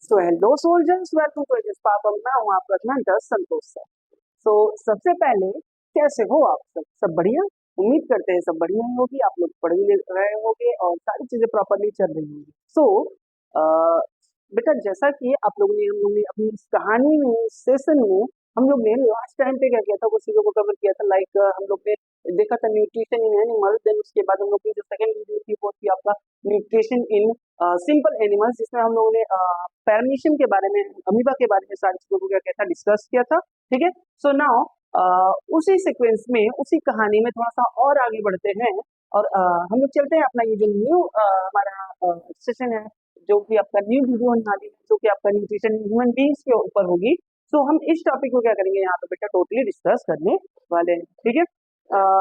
So hello soldiers, welcome to एजिस पापा। मैं हूँ आपका मेंटर संतोष सर। सो सबसे पहले कैसे हो आप सब बढ़िया? उम्मीद करते हैं सब बढ़िया ही होगी, आप लोग पढ़ भी रहे होंगे और सारी चीजें प्रॉपरली चल रही होंगी। सो बेटा, जैसा कि हम लोग ने अपनी इस कहानी में, इस सेशन में हम लोग ने लास्ट टाइम पे क्या किया था, वो चीजों को कवर किया था। लाइक हम लोग ने देखा था न्यूट्रिशन इन एनिमल। देन उसके बाद हम लोग की जो सेकंड वीडियो थी वो थी आपका न्यूट्रिशन इन सिंपल एनिमल्स, जिसमें हम लोगों ने पैरामीशियम के बारे में, अमीबा के बारे में सारी चीजों को क्या किया था, डिस्कस किया था। ठीक है। सो नाउ उसी सीक्वेंस में, उसी कहानी में थोड़ा सा और आगे बढ़ते हैं और हम लोग चलते हैं अपना ये जो न्यू हमारा सेशन है, जो कि आपका न्यू वीडियो होने वाली है, जो कि आपका न्यूट्रिशन ह्यूमन बींग्स के ऊपर होगी। सो हम इस टॉपिक को क्या करेंगे यहाँ पे बेटा, टोटली डिस्कस करने वाले हैं। ठीक है।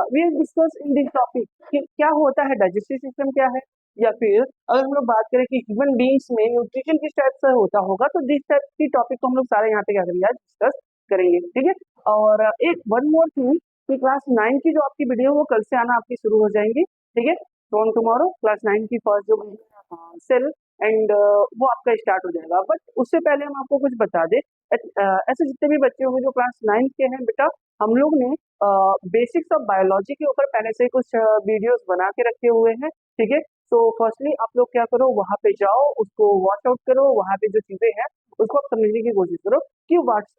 We will discuss in this topic कि क्या होता है डाइजेस्टिव सिस्टम, क्या है, या फिर अगर हम लोग बात करें कि ह्यूमन बींग्स में न्यूट्रिशन किस टाइप से होता होगा, तो दिस टाइप की टॉपिक को हम लोग सारे यहाँ पे क्या करेंगे, आज डिस्कस करेंगे। ठीक है। और एक वन मोर थिंग कि क्लास 9 की जो आपकी वीडियो वो कल से आना आपकी शुरू हो जाएंगी। ठीक है। फ्रॉम टुमारो क्लास 9 की फर्स्ट जो सेल एंड वो आपका स्टार्ट हो जाएगा। बट उससे पहले हम आपको कुछ बता दें, ऐसे जितने भी बच्चे होंगे जो क्लास 9 के हैं बेटा, हम लोग ने बेसिक्स ऑफ बायोलॉजी के ऊपर पहले से ही कुछ वीडियोस बना के रखे हुए हैं। ठीक है। तो फर्स्टली आप लोग क्या करो, वहां पे जाओ, उसको वॉच आउट करो, वहां पे जो चीजें हैं उसको आप समझने की कोशिश करो कि व्हाट्स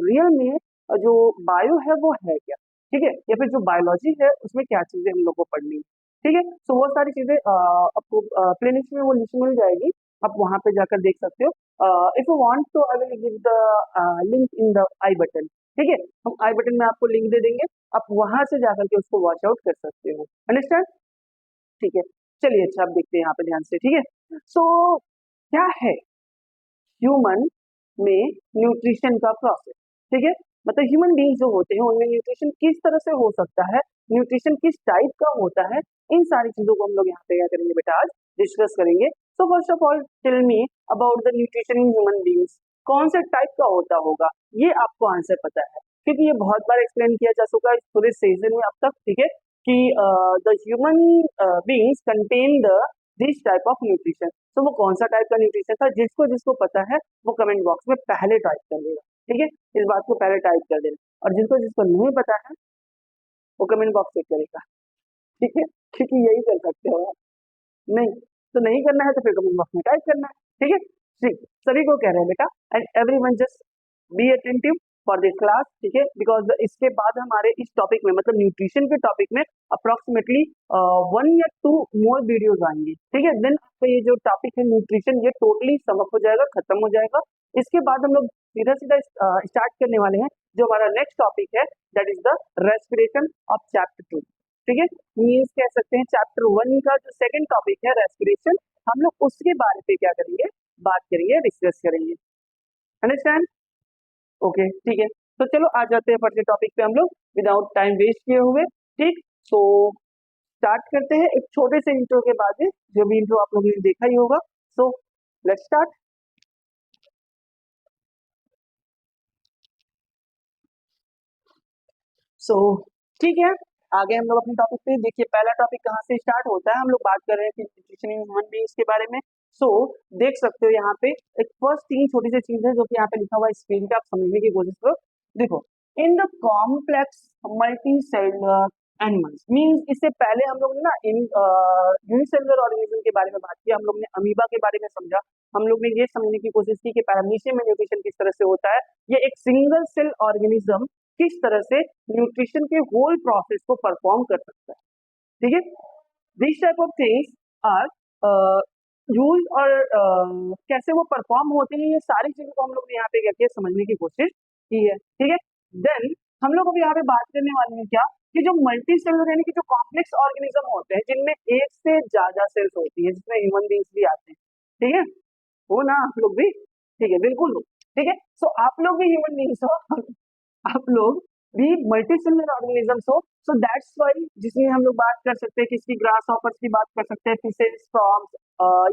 रियल में जो बायो है वो है क्या। ठीक है। या फिर जो बायोलॉजी है उसमें क्या चीजें हम लोग को पढ़नी है। ठीक है। तो वो सारी चीजें आपको प्लेलिस्ट में वो लिस्ट मिल जाएगी, आप वहां पे जाकर देख सकते हो। इफ यू वांट तो I will give the link in the I button. ठीक है। हम आई बटन में आपको लिंक दे देंगे, आप वहां से जाकर के उसको वॉच आउट कर सकते हो। अंडरस्टैंड? ठीक है। चलिए, अच्छा आप देखते हैं यहाँ पे ध्यान से। ठीक है। सो क्या है ह्यूमन में न्यूट्रिशन का प्रोसेस? ठीक है। मतलब ह्यूमन बींग जो होते हैं उनमें न्यूट्रिशन किस तरह से हो सकता है, न्यूट्रिशन किस टाइप का होता है, इन सारी चीजों को हम लोग यहाँ पे क्या करेंगे बेटा, आज डिस्कस करेंगे। So first of all tell me about the nutrition in human beings. कौन से टाइप का होता होगा, ये आपको आंसर पता है क्योंकि ये बहुत बार एक्सप्लेन किया जा चुका है इस पूरे सीजन में अब तक। ठीक है। कि the human beings contain the this type of nutrition. तो वो कौन सा टाइप का न्यूट्रिशन था, जिसको जिसको पता है वो कमेंट बॉक्स में पहले टाइप कर देगा। ठीक है। इस बात को पहले टाइप कर देना, और जिसको जिसको नहीं पता है वो कमेंट बॉक्स चेक करेगा। ठीक है। क्योंकि यही कर सकते हो आप। नहीं तो नहीं करना है तो फिर कमेंट बॉक्स में टाइप करना है। ठीक है। ठीक, सभी को कह रहे हैं बेटा, and everyone just be attentive for this class. ठीक है। बिकॉज इसके बाद हमारे इस टॉपिक में, मतलब न्यूट्रिशन के टॉपिक में अप्रोक्सीमेटली 1 या 2 मोर वीडियोज आएंगी। ठीक है। देन आपका ये जो टॉपिक है न्यूट्रिशन, ये टोटली समअप हो जाएगा, खत्म हो जाएगा। इसके बाद हम लोग सीधा सीधा स्टार्ट करने वाले हैं जो हमारा नेक्स्ट टॉपिक है, that is the respiration of chapter 2। ठीक है। मीन्स कह सकते हैं चैप्टर 1 का जो सेकंड टॉपिक है रेस्पिरेशन, हम लोग उसके बारे में क्या करेंगे, बात करेंगे, डिस्कस करेंगे। अंडरस्टैंड? ओके। ठीक है। तो चलो आ जाते हैं फर्स्ट टॉपिक पे हम लोग विदाउट टाइम वेस्ट किए हुए। ठीक। तो स्टार्ट करते हैं एक छोटे से इंट्रो के बाद, जो भी इंट्रो आप लोगों ने देखा ही होगा। So let's start. सो ठीक है, आगे हम लोग अपने टॉपिक पे देखिए। पहला टॉपिक कहाँ से स्टार्ट होता है, हम लोग बात कर रहे हैं न्यूट्रिशन इन ह्यूमन बीइंग्स के बारे में। सो देख सकते हो यहाँ पे एक फर्स्ट 3 छोटी सी चीज है जो कि यहाँ पे लिखा हुआ है स्क्रीन पे, आप समझने की कोशिश करो। देखो, in the complex multi cellular animals, means इससे पहले हम लोग ने ना इन यूनिसेलुलर ऑर्गेनिज्म के बारे में बात की, हम लोग ने अमीबा के बारे में समझा। हम लोग ने ये समझने की कोशिश की कि पैरामीशियम में न्यूट्रिशन किस तरह से होता है। ये एक सिंगल सेल ऑर्गेनिज्म किस तरह से न्यूट्रिशन के होल प्रोसेस को परफॉर्म कर सकता है। ठीक है। This type of things are use, और कैसे वो परफॉर्म होते हैं, ये सारी चीजों को हम लोग यहाँ पे करके समझने की कोशिश की है। ठीक है। देन हम लोग अभी यहाँ पे बात करने वाले हैं क्या, कि जो मल्टी सेलुलर यानी कि जो कॉम्प्लेक्स ऑर्गेनिज्म होते हैं, जिनमें एक से ज्यादा सेल्स होती है, जिसमें ह्यूमन बींग्स भी आते हैं। ठीक है। हो ना आप लोग भी? ठीक है, बिल्कुल हो। ठीक है। सो आप लोग भी ह्यूमन बींग्स हो, आप लोग भी मल्टीसेलुलर ऑर्गेनिजम्स हो। सो दैट्स वाई, जिसमें हम लोग बात कर सकते हैं किसकी, ग्रास हॉपर्स की बात कर सकते हैं, फिशेस, फ्रॉग्स,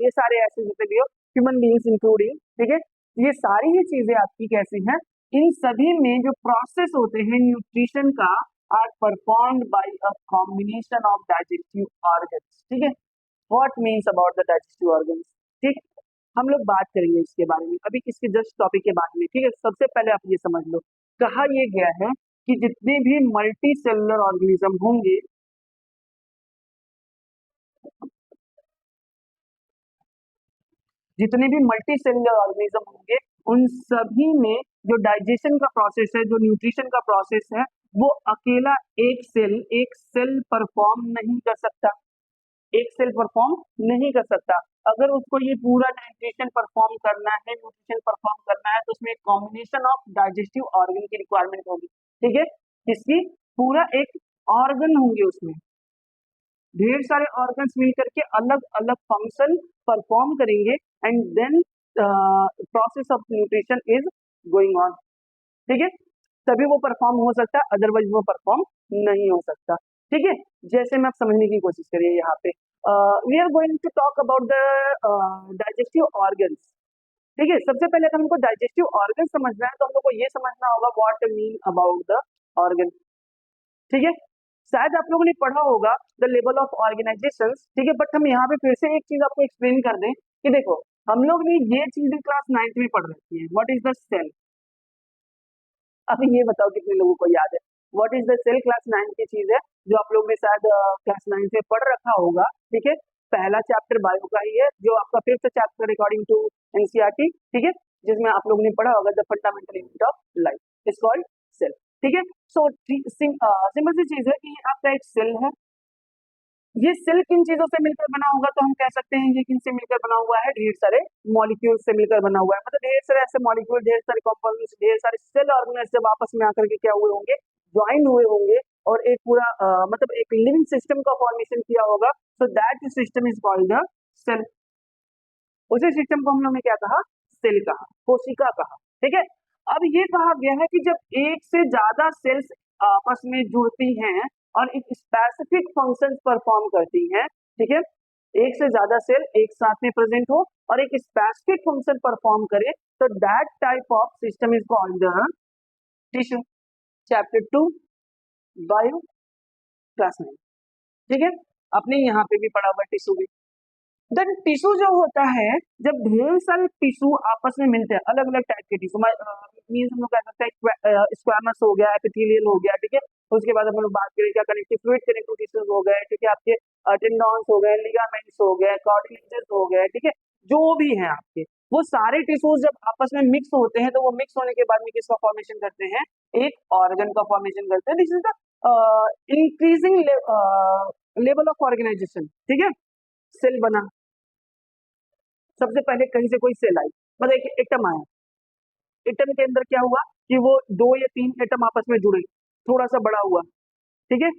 ये सारे ऐसे जितने भी हो, ह्यूमन बींग्स इंक्लूडिंग। ठीक है। ये सारी ही चीजें आपकी कैसी हैं, इन सभी में जो प्रोसेस होते हैं न्यूट्रिशन का are performed by a combination of digestive organs. ठीक है। What means about the digestive organs? ठीक। हम लोग बात करेंगे इसके बारे में अभी इसके जस्ट टॉपिक के बारे में, ठीक है। सबसे पहले आप ये समझ लो, कहा ये गया है कि जितने भी मल्टी सेलुलर ऑर्गेनिज्म होंगे, जितने भी मल्टी सेलुलर ऑर्गेनिज्म होंगे, उन सभी में जो डाइजेशन का प्रोसेस है, जो न्यूट्रिशन का प्रोसेस है, वो अकेला एक सेल परफॉर्म नहीं कर सकता, एक सेल परफॉर्म नहीं कर सकता। अगर उसको ये पूरा न्यूट्रिशन परफॉर्म करना है, तो उसमें एक कॉम्बिनेशन ऑफ डाइजेस्टिव ऑर्गन की रिक्वायरमेंट होगी, ठीक है। इसकी पूरा एक ऑर्गन होंगे, उसमें ढेर सारे ऑर्गन्स मिलकर के अलग अलग फंक्शन परफॉर्म करेंगे, and then process of nutrition is going on, ठीक है। तभी वो परफॉर्म हो सकता है, अदरवाइज वो परफॉर्म नहीं हो सकता, ठीक है। जैसे मैं आप समझने की कोशिश करिए यहाँ पे, we are going to talk about the digestive organs, ठीक है। सबसे पहले अगर हमको डाइजेस्टिव ऑर्गन समझना है, तो हम लोग को ये समझना होगा what mean about the organ, ठीक है। शायद आप लोगों ने पढ़ा होगा द लेवल ऑफ ऑर्गेनाइजेशन, ठीक है, बट हम यहाँ पे फिर से एक चीज आपको एक्सप्लेन कर दें कि देखो, हम लोग ने ये चीजें क्लास 9th में पढ़ रखी है, व्हाट इज द सेल। अभी ये बताओ कितने लोगों को याद है what is the cell, class 9 की चीज है जो आप लोग ने शायद क्लास 9 से पढ़ रखा होगा, ठीक है। पहला चैप्टर बायो का ही है, जो आपका 5th chapter according to NCERT, ठीक है, जिसमें आप लोगों ने पढ़ा होगा the fundamental unit of life is called cell, ठीक है। सो सिंपल सी चीज है कि ये आपका एक सेल है। ये सेल किन चीजों से मिलकर बना होगा, तो हम कह सकते हैं ये किन से मिलकर बना हुआ है, ढेर सारे मॉलिक्यूल से मिलकर बना हुआ है, मतलब ढेर सारे ऐसे मॉलिक्यूल, ढेर सारे कंपाउंड्स, ढेर सारे सेल ऑर्गेनाइज जब आपस में आकर के क्या हुए होंगे, ज्वाइन हुए होंगे, और एक पूरा मतलब एक लिविंग सिस्टम का फॉर्मेशन किया होगा, so that system is called the cell. उसी सिस्टम को हम लोग ने क्या कहा, सेल कहा, कोशिका कहा, ठीक है। अब ये कहा गया है कि जब एक से ज्यादा सेल्स आपस में जुड़ती हैं और एक स्पेसिफिक फंक्शन परफॉर्म करती हैं, ठीक है, एक से ज्यादा सेल एक साथ में प्रेजेंट हो और एक स्पेसिफिक फंक्शन परफॉर्म करे, तो that type of system is called the tissue. Chapter 2 bio, class 9, ठीक है। अपने यहाँ पे भी पढ़ा हुआ टिश्यू भी। देन टिश्यू जो होता है, जब ढेर सारे टिश्यू आपस में मिलते हैं, अलग अलग टाइप के टिश्यू मीन्स हम लोग कह सकते हैं स्क्वामस हो गया, एपिथेलियल हो गया, ठीक है। उसके बाद हम लोग बात करें क्या, कनेक्टिव फ्लूइड कनेक्टिव टिश्यूज हो गए, ठीक है, आपके टेंडॉन्स हो गए, लिगामेंट्स हो गए, कार्टिलेजेस हो गए, ठीक है, जो भी हैं आपके, वो सारे टिश्यूज जब आपस में मिक्स होते हैं, तो वो मिक्स होने के बाद में किसका फॉर्मेशन करते हैं, एक ऑर्गन का फॉर्मेशन करते हैं। This is the increasing level of organisation, ठीक है। सेल बना, सबसे पहले कहीं से कोई सेल आई, मतलब एक एटम आया, एटम के अंदर क्या हुआ कि वो 2 या 3 एटम आपस में जुड़े, थोड़ा सा बड़ा हुआ, ठीक है,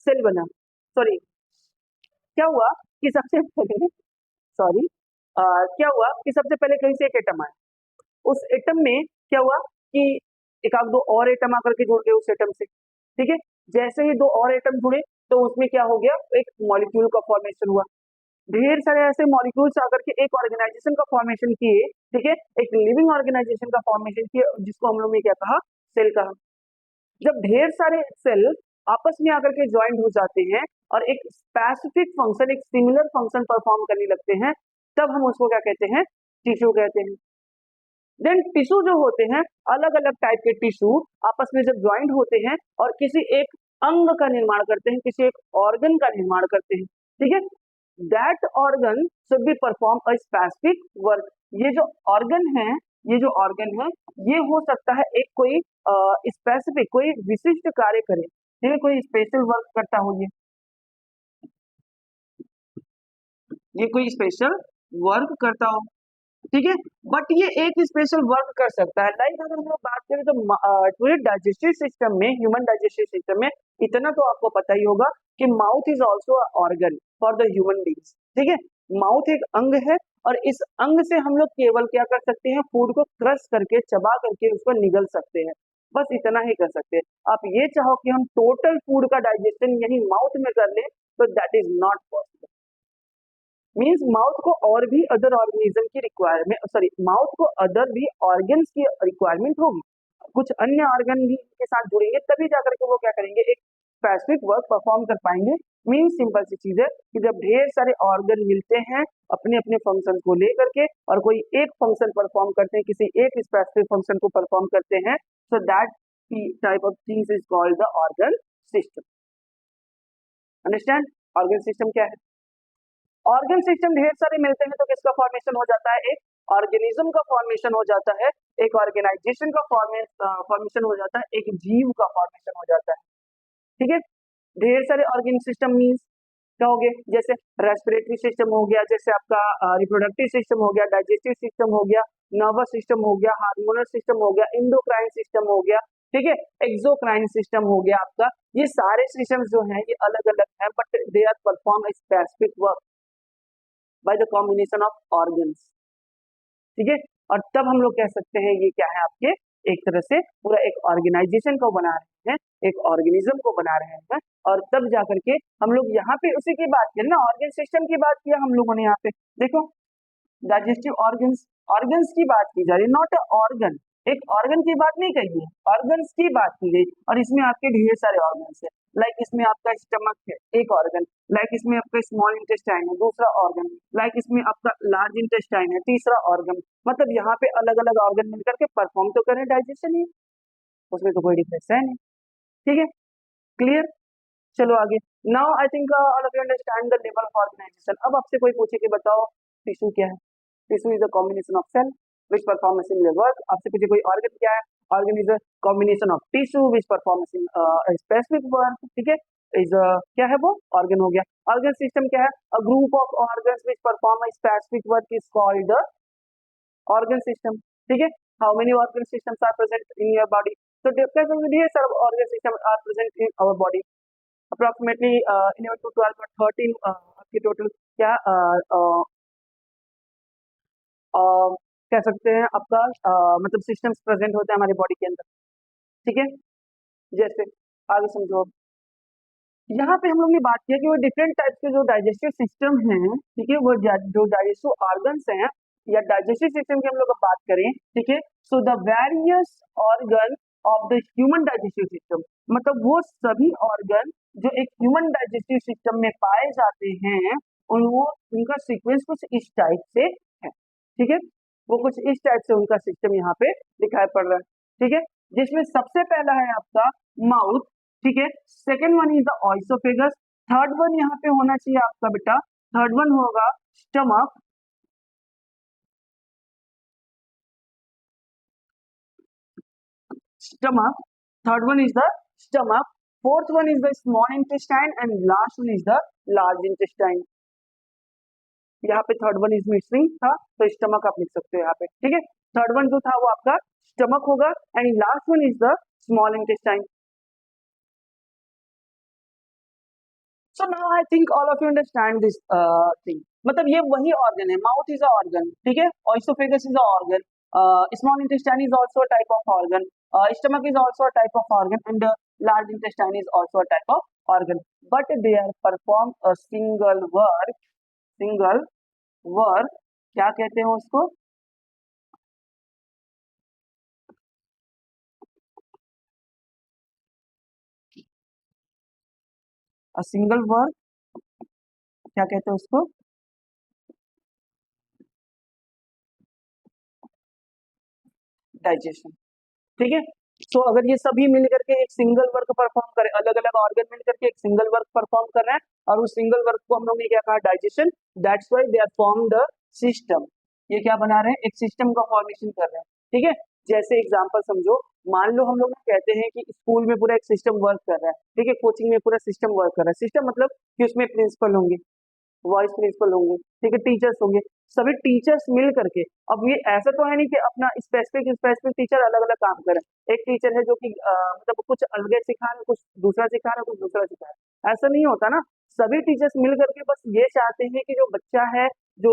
सेल बना। सॉरी, क्या हुआ कि सबसे पहले सॉरी क्या हुआ कि सबसे पहले कहीं से एक एटम आया, उस एटम में क्या हुआ कि एक आध दो और एटम आकर के जुड़ गए उस एटम से, ठीक है। जैसे ही 2 और एटम जुड़े, तो उसमें क्या हो गया, एक मॉलिक्यूल का फॉर्मेशन हुआ, ढेर सारे ऐसे मॉलिक्यूल्स आकर के एक ऑर्गेनाइजेशन का फॉर्मेशन किए, ठीक है, एक लिविंग ऑर्गेनाइजेशन का फॉर्मेशन किए, जिसको हम लोग ने क्या कहा, सेल कहा। जब ढेर सारे सेल आपस में आकर के ज्वाइंट हो जाते हैं और एक स्पेसिफिक फंक्शन, एक सिमिलर फंक्शन परफॉर्म करने लगते हैं, तब हम उसको क्या कहते हैं, टिश्यू कहते हैं। देन टिश्यू जो होते हैं, अलग अलग टाइप के टिश्यू आपस में जब ज्वाइंट होते हैं और किसी एक अंग का निर्माण करते हैं, किसी एक ऑर्गन का निर्माण करते हैं, ठीक है, that organ should be perform a specific work. ये जो ऑर्गन है, ये जो ऑर्गन है, ये हो सकता है एक कोई स्पेसिफिक, कोई विशिष्ट कार्य करे, ठीक है, कोई स्पेशल वर्क करता हो, ये कोई स्पेशल वर्क करता हो, ठीक है। बट ये एक स्पेशल वर्क कर सकता है, लाइक अगर हम लोग बात करें तो पूरे डाइजेस्टिव सिस्टम में, ह्यूमन डाइजेस्टिव सिस्टम में, इतना तो आपको पता ही होगा कि mouth is also organ for the human beings, ठीक है। माउथ एक अंग है, और इस अंग से हम लोग केवल क्या कर सकते हैं, फूड को क्रश करके, चबा करके उसको निगल सकते हैं, बस इतना ही कर सकते हैं। आप ये चाहो कि हम टोटल फूड का डाइजेशन यही माउथ में कर ले, तो that is not possible. Means mouth को और भी अदर ऑर्गेनिज्म की रिक्वायरमेंट, सॉरी, माउथ को अदर भी ऑर्गन्स की रिक्वायरमेंट होगी, कुछ अन्य ऑर्गन भी के साथ जुड़ेंगे, तभी जाकर के वो क्या करेंगे, एक स्पेसिफिक वर्क परफॉर्म कर पाएंगे। मीन सिंपल सी चीज है कि जब ढेर सारे ऑर्गन मिलते हैं अपने अपने फंक्शन को लेकर के और कोई एक फंक्शन परफॉर्म करते हैं, किसी एक स्पेसिफिक फंक्शन को परफॉर्म करते हैं, so that type of things is called the organ system. Understand? Organ system क्या है? ऑर्गन सिस्टम ढेर सारे मिलते हैं तो किसका फॉर्मेशन हो जाता है? एक ऑर्गेनिज्म का फॉर्मेशन हो जाता है, एक ऑर्गेनाइजेशन का फॉर्मेशन हो जाता है, एक जीव का फॉर्मेशन हो जाता है। ठीक है? ढेर सारे ऑर्गन सिस्टम मीन्स क्या हो गए? जैसे रेस्पिरेटरी सिस्टम हो गया, जैसे आपका रिप्रोडक्टिव सिस्टम हो गया, डाइजेस्टिव सिस्टम हो गया, नर्वस सिस्टम हो गया, हार्मोनल सिस्टम हो गया, इंडोक्राइन सिस्टम हो गया, ठीक है, एक्सोक्राइन सिस्टम हो गया आपका। ये सारे सिस्टम जो हैं ये अलग अलग हैं, but they are perform specific work by the combination of organs. ठीक है, और तब हम लोग कह सकते हैं ये क्या है आपके एक तरह से पूरा एक ऑर्गेनाइजेशन को बना रहे हैं, एक ऑर्गेनिज्म को बना रहे हैं, और तब जाकर के हम लोग यहाँ पे उसी की बात करें ना, ऑर्गन सिस्टम की बात किया हम लोगों ने यहाँ पे। देखो डाइजेस्टिव ऑर्गन्स, ऑर्गन्स की बात की जा रही है, नॉट अ ऑर्गन, एक ऑर्गन की बात नहीं कही है, ऑर्गन्स की बात की गई। और इसमें आपके ढेर सारे ऑर्गन्स है, लाइक इसमें आपका स्टमक है एक ऑर्गन, लाइक इसमें आपका स्मॉल इंटेस्टाइन है दूसरा ऑर्गन, लाइक इसमें आपका लार्ज इंटेस्टाइन है तीसरा ऑर्गन। मतलब यहाँ पे अलग अलग ऑर्गन मिलकर के परफॉर्म तो करें डाइजेशन ही, उसमें तो कोई डिफरेंस है नहीं। ठीक है, क्लियर? चलो आगे। Now I think all of you understand the level of organisation. अब आपसे कोई पूछे कि बताओ टिश्यू क्या है? Tissue is a combination of cell which perform a similar work। आपसे पूछे कोई ऑर्गन क्या है? Organ is a combination of tissue which perform a specific work। ठीक है, इज क्या है वो? ऑर्गन हो गया। ऑर्गन सिस्टम क्या है? A group of organs which perform a specific work is called the organ system। ठीक है, how many organ systems are present in your body? So different ढेर सारे organ system are present in our body, approximately 11 to 12 or 13 आपके total क्या कह सकते हैं आपका मतलब सिस्टम्स प्रेजेंट होते हैं हमारी बॉडी के अंदर। ठीक है, जैसे आगे समझो। यहाँ पे हम लोग ने बात किया कि वो डिफरेंट टाइप के जो डाइजेस्टिव सिस्टम हैं, ठीक है, वो जो डाइजेस्टिव ऑर्गन्स हैं या डाइजेस्टिव सिस्टम की हम लोग बात करें, ठीक है, so the various organ of the human digestive system, मतलब वो सभी ऑर्गन जो एक ह्यूमन डाइजेस्टिव सिस्टम में पाए जाते हैं उनका सीक्वेंस कुछ इस टाइप से है। ठीक है, वो कुछ इस टाइप से उनका सिस्टम यहाँ पे दिखाई पड़ रहा है। ठीक है, जिसमें सबसे पहला है आपका माउथ, ठीक है, second one is the oesophagus, third one यहाँ पे होना चाहिए आपका बेटा, थर्ड वन होगा stomach, stomach, third one is the stomach, fourth one is the small intestine and last one is the large intestine. यहाँ पे थर्ड वन इज मिसिंग था तो स्टमक आप लिख सकते हो यहाँ पे। ठीक है, थर्ड वन जो था वो आपका स्टमक होगा and last one is the small intestine. So now I think all of you understand this thing. मतलब ये वही ऑर्गन है, माउथ इज अ ऑर्गन, ठीक है, oesophagus is a organ, small intestine is also a type of organ, stomach is also a type of organ and large intestine is also a type of organ, but they are perform a single work, क्या कहते हैं उसको? a single work, क्या कहते हैं उसको? Digestion. ठीक है, तो अगर ये सभी मिल करके एक सिंगल वर्क परफॉर्म करे, अलग अलग ऑर्गन मिल करके एक सिंगल वर्क परफॉर्म कर रहे हैं और उस सिंगल वर्क को हम लोग ने क्या कहा? Digestion. That's why they are formed a system. ये क्या बना रहे हैं? एक सिस्टम का फॉर्मेशन कर रहे हैं। ठीक है, जैसे एग्जांपल समझो, मान लो हम लोग कहते हैं कि स्कूल में पूरा एक सिस्टम वर्क कर रहा है, ठीक है, कोचिंग में पूरा सिस्टम वर्क कर रहा है। सिस्टम मतलब कि उसमें प्रिंसिपल होंगे, वाइस प्रिंसिपल होंगे, ठीक है, टीचर्स होंगे, सभी टीचर्स मिल करके। अब ये ऐसा तो है नहीं कि अपना स्पेसिफिक टीचर अलग अलग काम करें। एक टीचर है जो कि मतलब कुछ अलग सिखा रहे, कुछ दूसरा सिखा रहे, कुछ दूसरा सिखा रहे, ऐसा नहीं होता ना। सभी टीचर्स मिल करके बस ये चाहते हैं कि जो बच्चा है, जो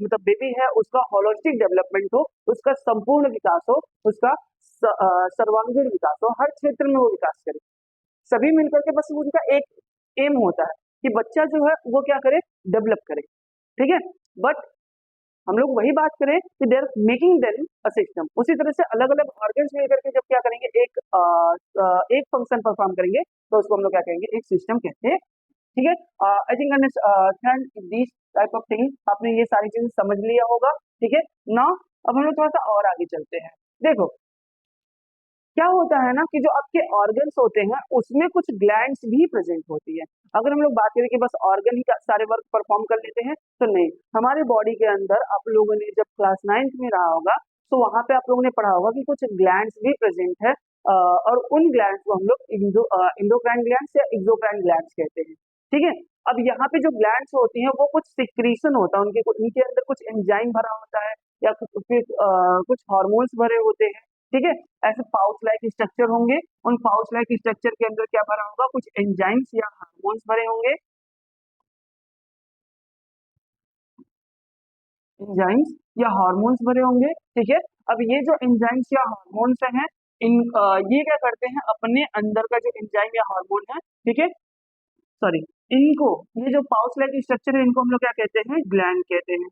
मतलब बेबी है, उसका होलिस्टिक डेवलपमेंट हो, उसका संपूर्ण विकास हो, उसका सर्वांगीण विकास हो, हर क्षेत्र में वो विकास करे। सभी मिलकर के बस उनका एक एम होता है कि बच्चा जो है वो क्या करे? डेवलप करे। ठीक है, बट हम लोग वही बात करें कि they are making them a system. उसी तरह से अलग अलग ऑर्गन्स मिलकर के जब क्या करेंगे, एक फंक्शन परफॉर्म करेंगे, तो उसको हम लोग क्या कहेंगे, एक सिस्टम कहते हैं। ठीक है, I think understand this type of thing, आपने ये सारी चीजें समझ लिया होगा। ठीक है ना, अब हम लोग थोड़ा सा और आगे चलते हैं। देखो क्या होता है ना कि जो आपके ऑर्गन्स होते हैं उसमें कुछ ग्लैंड्स भी प्रेजेंट होती है। अगर हम लोग बात करें कि बस ऑर्गन ही सारे वर्क परफॉर्म कर लेते हैं, तो नहीं। हमारे बॉडी के अंदर आप लोगों ने जब क्लास 9th में रहा होगा, तो वहां पे आप लोगों ने पढ़ा होगा कि कुछ ग्लैंड्स भी प्रेजेंट है, और उन ग्लैंड्स को हम लोग इंडोक्राइन ग्लैंड्स या एक्सोक्राइन ग्लैंड्स कहते हैं। ठीक है, अब यहाँ पे जो ग्लैंड्स होती हैं वो कुछ सिक्रीशन होता है, उनके अंदर कुछ एंजाइम भरा होता है, या कुछ हार्मोन्स भरे होते हैं। ठीक है, ऐसे पाउच लाइक स्ट्रक्चर होंगे, उन पाउच लाइक स्ट्रक्चर के अंदर क्या भरा होगा, कुछ एंजाइम्स या हार्मोन्स भरे होंगे, एंजाइम्स या हार्मोन्स भरे होंगे। ठीक है, अब ये जो एंजाइम्स या हार्मोन्स हैं, इन ये क्या करते हैं, अपने अंदर का जो एंजाइम या हार्मोन है, ठीक है, सॉरी, इनको, ये जो पाउच लाइक स्ट्रक्चर है, इनको हम लोग क्या कहते हैं, ग्लैंड कहते हैं,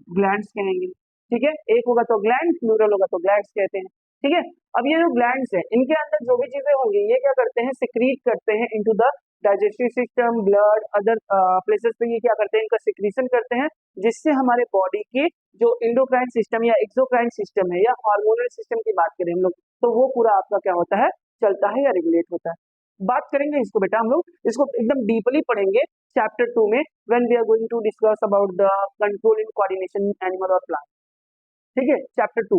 ग्लैंड्स कहेंगे। ठीक है, एक होगा तो ग्लैंड, प्लूरल होगा तो ग्लैंड्स कहते हैं। ठीक है, अब ये जो ग्लैंड्स है, इनके अंदर जो भी चीजें होंगी, ये क्या करते हैं, सिक्रीट करते हैं into the digestive system, blood, other places पे ये क्या करते हैं, इनका सिक्रीशन करते हैं, जिससे हमारे बॉडी के जो इंडोक्राइन सिस्टम या एक्सोक्राइन सिस्टम है, या हार्मोनल सिस्टम की बात करें हम लोग, तो वो पूरा आपका क्या होता है, चलता है या रेगुलेट होता है। बात करेंगे इसको बेटा, हम लोग इसको एकदम डीपली पढ़ेंगे चैप्टर 2 में, when we are going to discuss about the control in coordination animal और प्लांट। ठीक है, चैप्टर 2,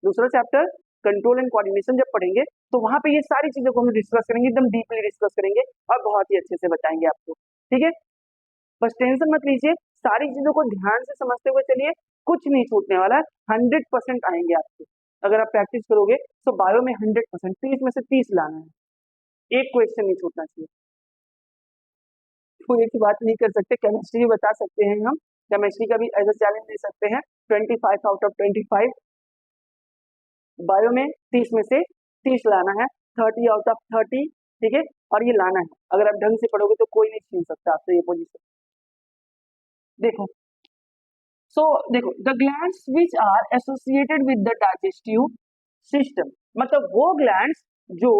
दूसरा चैप्टर कंट्रोल एंड कोऑर्डिनेशन जब पढ़ेंगे, तो वहां पे ये सारी चीजों को हम डिस्कस करेंगे, एकदम डीपली डिस्कस करेंगे, और बहुत ही अच्छे से बताएंगे आपको। ठीक है, बस टेंशन मत लीजिए, सारी चीजों को ध्यान से समझते हुए चलिए, कुछ नहीं छूटने वाला है, 100% आएंगे आपको। अगर आप प्रैक्टिस करोगे तो बायो में 100%, 30 में से 30 लाना है, एक क्वेश्चन नहीं छूटना चाहिए। कोई एक ही बात नहीं कर सकते, केमिस्ट्री भी बता सकते हैं हम, केमिस्ट्री का भी एज अ चैलेंज दे सकते हैं, 25 आउट ऑफ 25। बायो में 30 में से 30 लाना है, 30 आउट ऑफ 30। ठीक है, और ये लाना है, अगर आप ढंग से पढ़ोगे तो कोई नहीं छीन सकता आपसे ये पोजीशन। देखो, सो देखो, the glands which are associated with the digestive system, मतलब वो ग्लैंड्स जो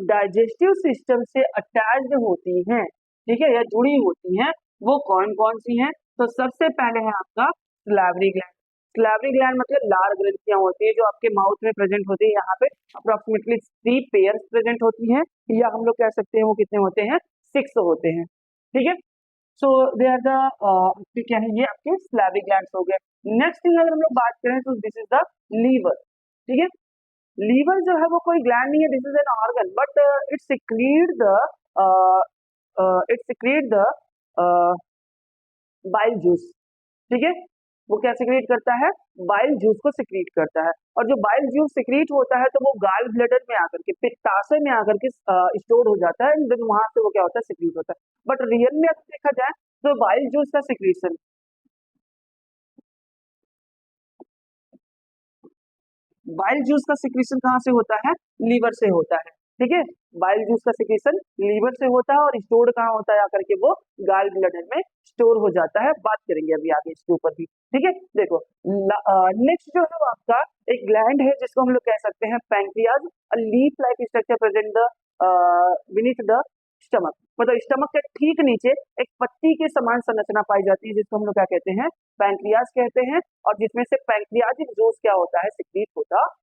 डाइजेस्टिव सिस्टम से अटैच्ड होती हैं, ठीक है, या जुड़ी होती हैं, वो कौन कौन सी हैं, तो सबसे पहले है आपका सलाइवरी ग्लैंड। सलाइवरी ग्लैंड मतलब लार ग्रंथियां होती है जो आपके माउथ में प्रेजेंट होती है, यहाँ पे अप्रोक्सीमेटली 3 पेयर्स प्रेजेंट होती हैं, या हम लोग कह सकते हैं वो कितने होते हैं, 6 होते हैं। ठीक है, सो दे आर द क्या है, ये आपके स्लैविक ग्लैंड्स हो गए। नेक्स्ट थिंग अगर हम लोग बात करें तो दिस इज द लीवर। ठीक है, लीवर जो है वो कोई ग्लैंड नहीं है, this is an organ, but it secrete the bile juice. ठीक है, वो क्या सिक्रीट करता है, बाइल जूस को सिक्रीट करता है, और जो बाइल जूस सिक्रीट होता है तो वो गाल ब्लैडर में आकर के, पित्ताशय में आकर के स्टोर हो जाता है, देन वहां से वो क्या होता है, सिक्रीट होता है। बट रियल में अगर देखा जाए तो बाइल जूस का सिक्रीशन, बाइल जूस का सिक्रीशन कहाँ से होता है, लीवर से होता है। ठीक है, बाइल जूस का सिक्रीशन लीवर से होता है, और स्टोर कहाँ होता है, आकर के वो गाल ब्लैडर में स्टोर हो जाता है। बात करेंगे अभी आगे इसके ऊपर भी। ठीक है, देखो, नेक्स्ट जो है वो आपका एक ग्लैंड है जिसको हम लोग कह सकते हैं pancreas, leaf like structure present the beneath the stomach, मतलब स्टमक के ठीक नीचे एक पत्ती के समान संरचना पाई जाती है, जिसको हम लोग क्या कहते हैं, पैंक्रियाज कहते हैं, और जिसमें से पैंक्रियाटिक जूस क्या होता है, सिक्रीट होता है।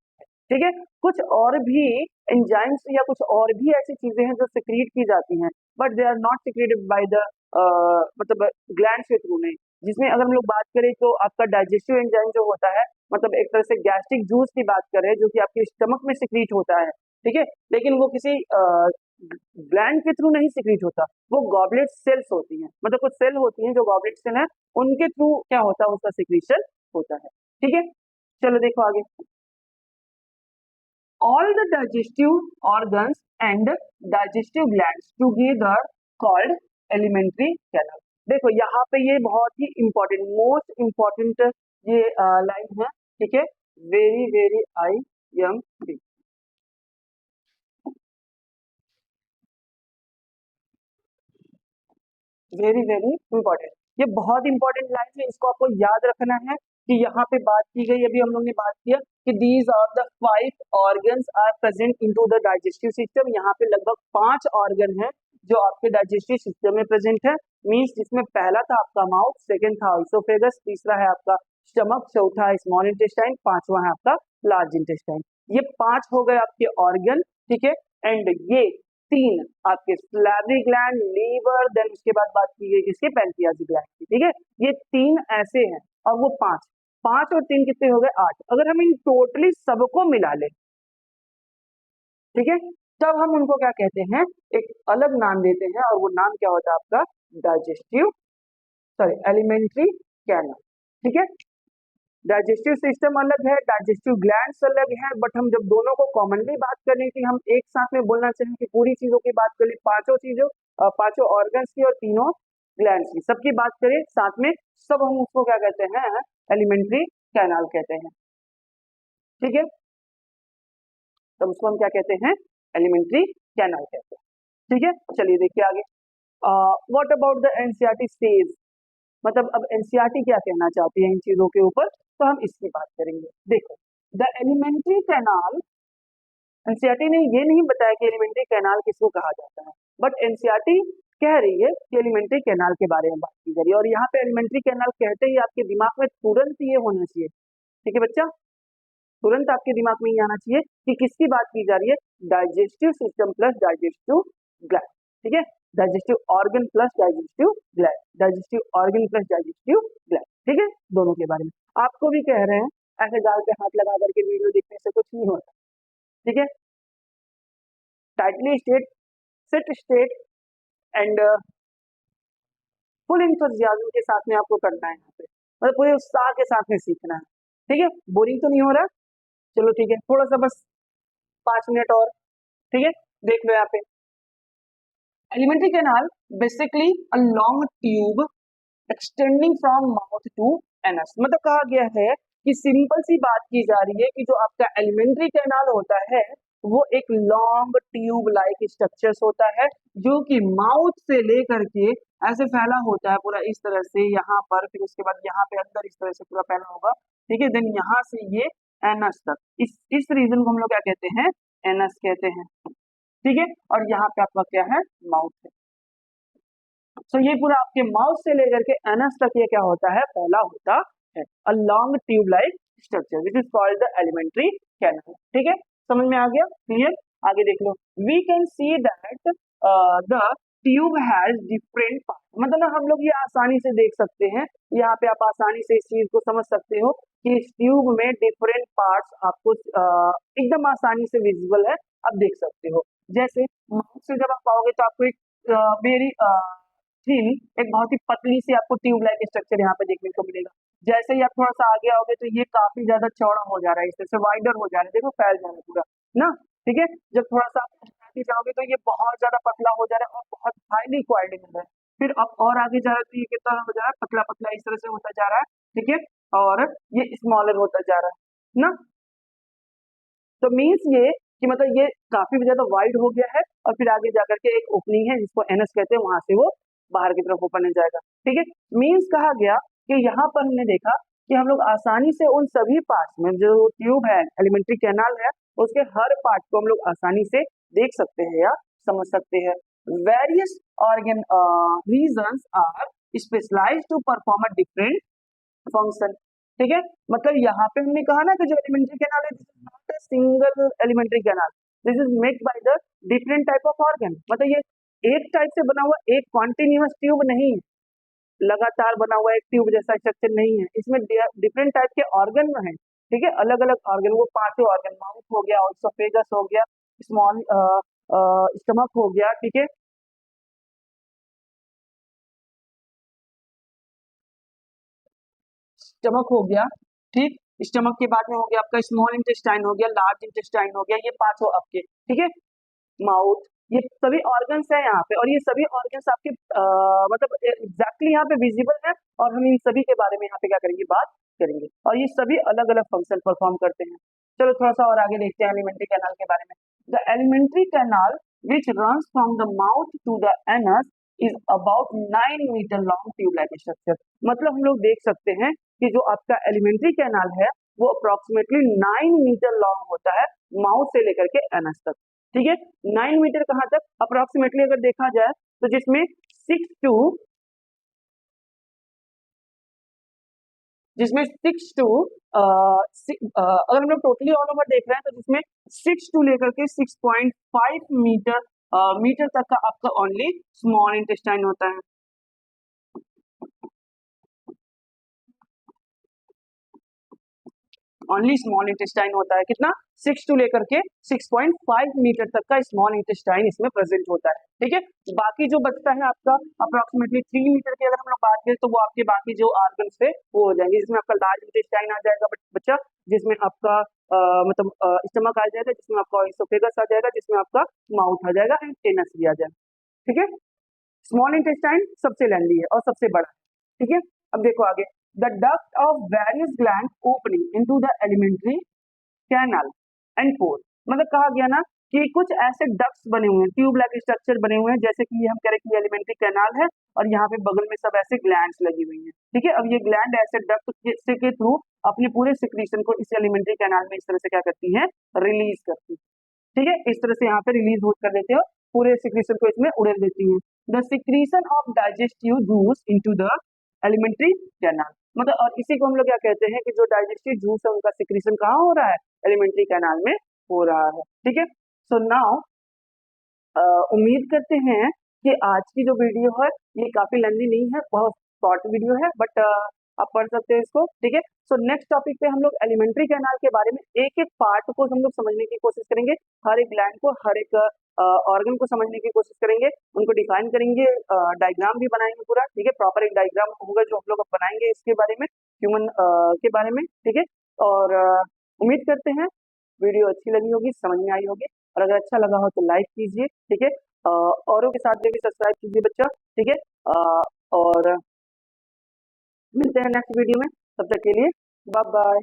ठीक है, कुछ और भी एंजाइम्स या कुछ और भी ऐसी चीजें हैं जो सिक्रीट की जाती हैं, but they are not secreted by the मतलब ग्लैंड्स के थ्रू नहीं, जिसमें अगर हम लोग बात करें तो आपका डाइजेस्टिव एंजाइम जो होता है, मतलब एक तरह से गैस्ट्रिक जूस की बात करें जो कि आपके स्टमक में सिक्रीट होता है। ठीक है, लेकिन वो किसी ग्लैंड के थ्रू नहीं सिक्रीट होता, वो गॉबलेट सेल्स होती हैं, मतलब कुछ सेल होती हैं जो गॉबलेट सेल है, उनके थ्रू क्या होता है, उसका सिक्रीशन होता है। ठीक है, चलो देखो आगे, all the digestive organs and digestive glands together called alimentary canal। देखो यहाँ पे ये बहुत ही इंपॉर्टेंट, मोस्ट इंपॉर्टेंट ये लाइन है। ठीक है, very very I M B, very very important. ये बहुत इंपॉर्टेंट लाइन है, इसको आपको याद रखना है कि यहाँ पे बात की गई, अभी हम लोग ने बात किया कि these are the 5 organs are present into the digestive system. यहाँ पे लगभग 5 ऑर्गन है जो आपके डाइजेस्टिव सिस्टम में प्रेजेंट है। मीन्स जिसमें पहला था आपका माउथ, सेकंड था इसोफेगस, तीसरा है आपका स्टमक, चौथा है स्मॉल इंटेस्टाइन, पांचवा है आपका लार्ज इंटेस्टाइन। ये 5 हो गए आपके ऑर्गन, ठीक है। एंड ये 3 आपके सैलिवरी ग्लैंड, लीवर, देन उसके बाद बात की गई किसके, पैनक्रियाज ग्लैंड की, ठीक है। ये 3 ऐसे हैं और वो 5 5 और 3 कितने हो गए, 8। अगर हम इन टोटली सबको मिला ले, ठीक है, तब हम उनको क्या कहते हैं, एक अलग नाम देते हैं और वो नाम क्या होता है आपका, डाइजेस्टिव, सॉरी एलिमेंट्री कैनल, ठीक है। डाइजेस्टिव सिस्टम अलग है, डाइजेस्टिव ग्लैंड्स अलग है, बट हम जब दोनों को कॉमनली बात करें कि हम एक साथ में बोलना चाहिए कि पूरी चीजों की बात करें, पांचों चीजों, पांचों ऑर्गन्स की और तीनों ग्लैंड्स की, सबकी बात करें साथ में, सब हम उसको क्या कहते हैं, एलिमेंट्री कैनाल कहते हैं, ठीक है। तब उसको हम क्या कहते हैं, एलिमेंट्री कैनाल कहते हैं, ठीक है। चलिए देखिए आगे, what about the NCERT says, मतलब अब एनसीईआरटी क्या कहना चाहती है इन चीजों के ऊपर, तो हम इसकी बात करेंगे। देखो, द एलिमेंट्री कैनाल, एनसीईआरटी ने ये नहीं बताया कि एलिमेंट्री कैनाल किसको कहा जाता है, बट एनसीईआरटी कह रही है कि एलिमेंट्री कैनाल के बारे में बात की जा रही है। और यहाँ पे एलिमेंट्री कैनाल कहते ही आपके दिमाग में तुरंत ये होना चाहिए, ठीक है बच्चा, तुरंत आपके दिमाग में ये आना चाहिए कि किसकी बात की जा रही है, digestive system plus digestive gland, ठीक है। Digestive organ plus digestive gland, digestive organ plus digestive gland, ठीक है, दोनों के बारे में आपको भी कह रहे हैं। ऐसे गाल पे हाथ लगा करके वीडियो देखने से कुछ नहीं होता, ठीक है। Tightly straight, sit straight and full enthusiasm के साथ में आपको करना है, यहाँ पे मतलब पूरे उत्साह के साथ में सीखना है, ठीक है। बोरिंग तो नहीं हो रहा, चलो ठीक है, थोड़ा सा बस 5 मिनट और, ठीक है। देख लो यहाँ पे, alimentary canal basically a long tube extending from mouth to anus, मतलब कहा गया है कि सिंपल सी बात की जा रही है कि जो आपका एलिमेंट्री कैनाल होता है वो एक लॉन्ग ट्यूब लाइक स्ट्रक्चर्स होता है जो कि माउथ से लेकर के ऐसे फैला होता है पूरा इस तरह से यहाँ पर, फिर उसके बाद यहाँ पे अंदर इस तरह से पूरा फैला होगा, ठीक है। देन यहाँ से ये एनस तक, इस रीजन को हम लोग क्या कहते हैं, एनस कहते हैं, ठीक है। और यहाँ पे आपका क्या है, माउथ है। तो ये पूरा आपके माउथ से लेकर के एनस तक ये क्या होता है, फैला होता है, a long tube like structure which is called the alimentary canal, ठीक है। समझ में आ गया, क्लियर। आगे देख लो, we can see that the tube has different part, मतलब हम लोग ये आसानी से देख सकते हैं, यहाँ पे आप आसानी से इस चीज को समझ सकते हो कि इस ट्यूब में डिफरेंट पार्ट्स आपको एकदम आसानी से विजिबल है, आप देख सकते हो। जैसे माउथ से जब आप आओगे तो आपको एक वेरी थीन, एक बहुत ही पतली सी आपको ट्यूब लाइक स्ट्रक्चर यहाँ पे देखने को मिलेगा। जैसे ही आप थोड़ा सा आगे आओगे तो ये काफी ज्यादा चौड़ा हो जा रहा है, इस तरह से वाइडर हो जा रहा है, देखो फैल जा रहा है पूरा ना, ठीक है। जब थोड़ा सा आप आगे जाओगे तो ये बहुत ज्यादा पतला हो जा रहा है और बहुत हाईली कोऑर्डिनेटेड है। फिर अब और आगे जा रहा है तो ये कितना हो जा रहा है, पतला पतला इस तरह से होता जा रहा है, ठीक है। और ये स्मॉलर होता जा रहा है ना, तो मीन्स ये कि मतलब ये काफी ज्यादा वाइड हो गया है और फिर आगे जाकर के एक ओपनिंग है जिसको एनस कहते हैं, वहां से वो बाहर की तरफ ओपन हो जाएगा, ठीक है। मीन्स कहा गया कि यहाँ पर हमने देखा कि हम लोग आसानी से उन सभी पार्ट्स में जो ट्यूब है, एलिमेंट्री कैनाल है, उसके हर पार्ट को हम लोग आसानी से देख सकते हैं या समझ सकते हैं। Various organ regions are specialised to perform a different function, ठीक है। मतलब यहाँ पे हमने कहा ना कि जो एलिमेंट्री कैनाल है, this is not a single alimentary canal, this is made by the different type of organ, मतलब ये एक टाइप से बना हुआ एक कॉन्टिन्यूअस ट्यूब नहीं है, लगातार बना हुआ एक ट्यूब जैसा स्ट्रक्चर नहीं है, इसमें डिफरेंट टाइप के ऑर्गन है, ठीक है, अलग अलग ऑर्गन, वो पांचों ऑर्गन, माउथ हो गया, ऑसोफेगस हो गया, स्मॉल स्टमक हो गया, ठीक है, स्टमक हो गया, ठीक। स्टमक के बाद में हो गया आपका स्मॉल इंटेस्टाइन हो गया, लार्ज इंटेस्टाइन हो गया, ये पांचों आपके, ठीक है, माउथ, ये सभी ऑर्गन्स है यहाँ पे और ये सभी ऑर्गन्स आपके मतलब एग्जैक्टली यहाँ पे विजिबल है और हम इन सभी के बारे में यहाँ पे क्या करेंगे, बात करेंगे, और ये सभी अलग अलग फंक्शन परफॉर्म करते हैं। चलो थोड़ा सा और आगे देखते हैं एलिमेंट्री कैनाल के बारे में। The alimentary canal which runs from the mouth to the anus is about 9 metre long tube like structure. मतलब हम लोग देख सकते हैं कि जो आपका एलिमेंट्री कैनाल है वो अप्रोक्सीमेटली 9 मीटर लॉन्ग होता है, माउथ से लेकर के एनस तक। ठीक है, 9 मीटर कहाँ तक अप्रोक्सीमेटली अगर देखा जाए तो जिसमें 6 टू अगर हम लोग टोटली ऑल ओवर देख रहे हैं तो जिसमें 6 टू लेकर के 6.5 मीटर मीटर तक का आपका ओनली स्मॉल इंटेस्टाइन होता है। ओनली स्मॉल इंटेस्टाइन होता है, कितना 6 टू लेकर के 6.5 मीटर तक का स्मॉल इंटेस्टाइन इसमें प्रेजेंट होता है। ठीक है, बाकी जो बचता है आपका अप्रोक्सीमेटली 3 मीटर की अगर हम लोग बात करें तो वो आपके बाकी जो ऑर्गन्स थे वो हो जाएंगे, जिसमें आपका लार्ज इंटेस्टाइन आ जाएगा बच्चा, जिसमें आपका मतलब स्टमक आ जाएगा, जिसमें आपका इसोफेगस आ जाएगा, जिसमें आपका माउथ आ जाएगा एंड एनस भी आ जाएगा। ठीक है, स्मॉल इंटेस्टाइन सबसे लेंदी है और सबसे बड़ा। ठीक है, अब देखो आगे, the duct of various gland opening into the alimentary canal and pore. मतलब कहा गया ना कि कुछ ऐसे डक्ट्स बने हुए हैं, ट्यूब लाइक स्ट्रक्चर बने हुए हैं, जैसे कि ये हम कह रहे हैं कि एलिमेंट्री कैनाल है और यहाँ पे बगल में सब ऐसे ग्लैंड्स लगी हुई हैं। ठीक है, अब ये ग्लैंड ऐसे डक्ट के थ्रू अपने पूरे सिक्रीशन को इस एलिमेंट्री कैनाल में इस तरह से क्या करती है, रिलीज करती है। ठीक है, इस तरह से यहाँ पे रिलीज कर देते हो, पूरे सिक्रीशन को इसमें उड़ेल देती है। The secretion of digestive juice into the alimentary canal. मतलब और इसी को हम लोग क्या कहते हैं कि जो डाइजेस्टिव जूस है उनका सिक्रीशन कहाँ हो रहा है, एलिमेंट्री कैनाल में हो रहा है। ठीक है, सो नाउ उम्मीद करते हैं कि आज की जो वीडियो है ये काफी लंबी नहीं है, बहुत शॉर्ट वीडियो है, बट आप पढ़ सकते हैं इसको। ठीक है, सो नेक्स्ट टॉपिक पे हम लोग एलिमेंट्री कैनाल के बारे में एक एक पार्ट को हम लोग समझने की कोशिश करेंगे, हर एक ग्लैंड को, हर एक ऑर्गन को समझने की कोशिश करेंगे, उनको डिफाइन करेंगे, डायग्राम भी बनाएंगे पूरा। ठीक है, प्रॉपर एक डायग्राम होगा जो हम लोग बनाएंगे इसके बारे में, ह्यूमन के बारे में। ठीक है, और उम्मीद करते हैं वीडियो अच्छी लगी होगी, समझ में आई होगी, और अगर अच्छा लगा हो तो लाइक कीजिए। ठीक है, औरों के साथ भी सब्सक्राइब कीजिए बच्चा। ठीक है, और मिलते हैं नेक्स्ट वीडियो में, तब तक के लिए बाय बाय।